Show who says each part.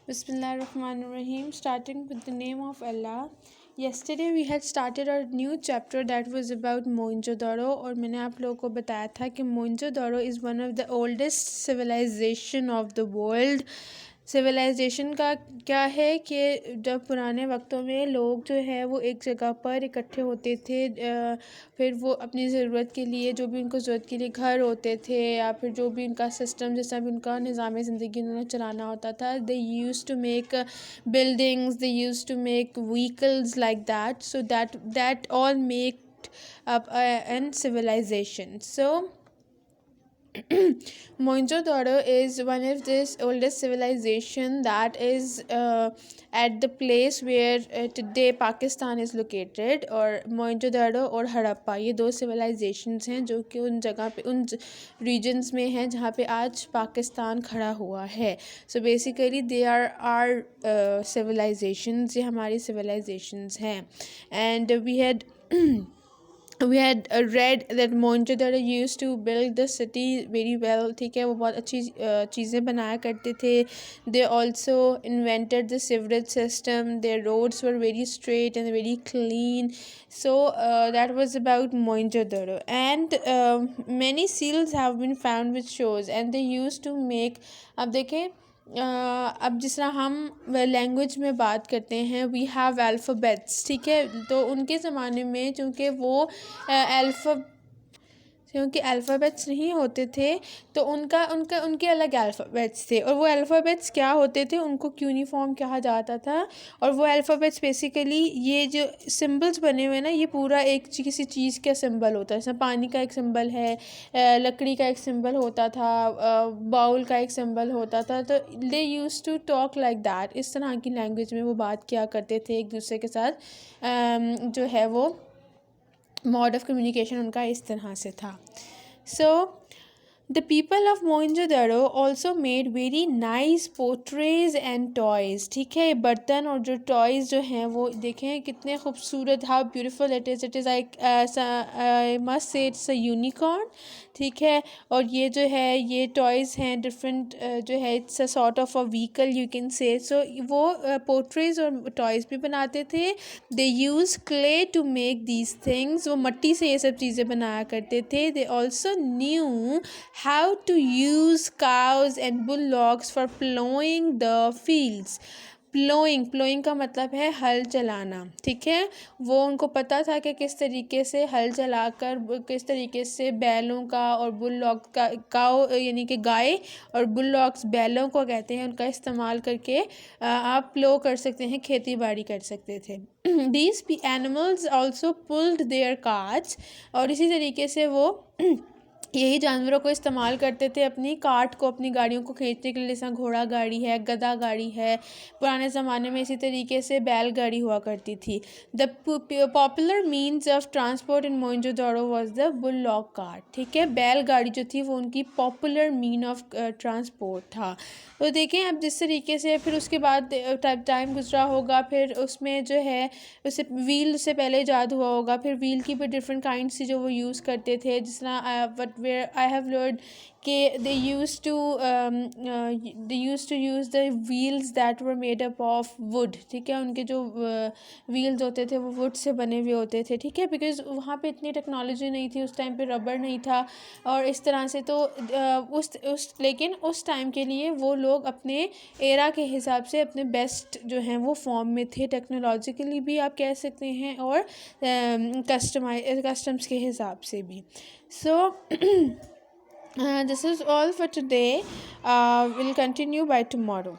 Speaker 1: Bismillahirrahmanirrahim. Starting with the name of Allah. Yesterday we had started our new chapter that was about Mohenjo-daro और मैंने आप लोगों को बताया था कि Mohenjo-daro is one of the oldest civilization of the world. Civilisation का क्या है कि जब पुराने वक्तों में लोग जो है वो एक जगह पर इकट्ठे होते थे, फिर वो अपनी ज़रूरत के लिए जो भी उनको ज़रूरत के लिए घर होते थे या फिर जो भी उनका सिस्टम जैसा भी उनका निज़ाम ज़िंदगी उन्होंने चलाना होता था, they used to make buildings, they used to make vehicles like that, so that all make up an civilization. So Mohenjo-daro is one of this oldest civilization that is at the place where today Pakistan is located. और Mohenjo-daro और हड़प्पा ये दो civilizations हैं जो कि उन जगह पे उन regions में हैं जहाँ पे आज पाकिस्तान खड़ा हुआ है. So basically they are our civilizations, ये हमारी civilizations हैं. And we had read that Mohenjo-daro used to build the city very well. ठीक है, वो बहुत अच्छी चीज़ें बनाया करते थे. They also invented the sewerage system. Their roads were very straight and very clean. So that was about Mohenjo-daro. And many seals have been found which shows, and they used to make. अब देखें, अब जिस तरह हम language में बात करते हैं, वी हैव अल्फ़ाबेट्स, ठीक है. तो उनके ज़माने में चूँकि वो क्योंकि अल्फ़ाबेट्स नहीं होते थे तो उनके अलग अल्फ़ाबेट्स थे. और वो अल्फ़ाबेट्स क्या होते थे, उनको क्यूनिफॉर्म कहा जाता था. और वो अल्फ़ाबेट्स बेसिकली ये जो सिंबल्स बने हुए ना, ये पूरा एक किसी चीज़ का सिंबल होता है. जैसे पानी का एक सिंबल है, लकड़ी का एक सिंबल होता था, बाउल का एक सिंबल होता था. तो they used to talk like that. इस तरह की लैंग्वेज में वो बात किया करते थे एक दूसरे के साथ. जो है वो मोड ऑफ कम्युनिकेशन उनका इस तरह से था. So the people of Mohenjodaro also made very nice pottery and toys. ठीक है, बर्तन और जो टॉयज़ जो हैं वो देखें कितने खूबसूरत, how beautiful it is I must say it's a unicorn. ठीक है, और ये जो है ये टॉयज़ हैं डिफरेंट, जो है it's a sort of a vehicle you can say. So वो पोट्रेज और टॉयज़ भी बनाते थे. They used clay to make these things. वो मिट्टी से ये सब चीज़ें बनाया करते थे. They also knew how to use cows and bullocks for ploughing the fields. Ploughing का मतलब है हल चलाना. ठीक है, वो उनको पता था कि किस तरीके से हल चलाकर किस तरीके से बैलों का और बुलडॉग का, काउ यानी कि गाय और बुलडॉग्स बैलों को कहते हैं, उनका इस्तेमाल करके आप प्लो कर सकते हैं, खेती बाड़ी कर सकते थे. These animals also pulled their carts. और इसी तरीके से वो यही जानवरों को इस्तेमाल करते थे अपनी कार्ट को, अपनी गाड़ियों को खींचने के लिए. जैसा घोड़ा गाड़ी है, गधा गाड़ी है. पुराने ज़माने में इसी तरीके से बैलगाड़ी हुआ करती थी. The popular means of transport in Mohenjodaro was the bullock cart. ठीक है, बैलगाड़ी जो थी वो उनकी पॉपुलर मीन ऑफ ट्रांसपोर्ट था. तो देखें अब जिस तरीके से फिर उसके बाद टाइम गुजरा होगा, फिर उसमें जो है उसे व्हील से पहले ईजाद हुआ होगा. फिर व्हील की भी डिफरेंट काइंड्स थी जो वो यूज़ करते थे. जिस तरह where I have learned कि they used to use the wheels that were made up of wood. ठीक है, उनके जो wheels होते थे वो wood से बने हुए होते थे. ठीक है, बिकॉज़ वहाँ पे इतनी टेक्नोलॉजी नहीं थी उस टाइम पे, रबर नहीं था और इस तरह से. तो लेकिन उस टाइम के लिए वो लोग अपने एरा के हिसाब से अपने बेस्ट जो हैं वो फॉर्म में थे, टेक्नोलॉजिकली भी आप कह सकते हैं और कस्टम्स के हिसाब से भी. So this is all for today. We'll continue by tomorrow.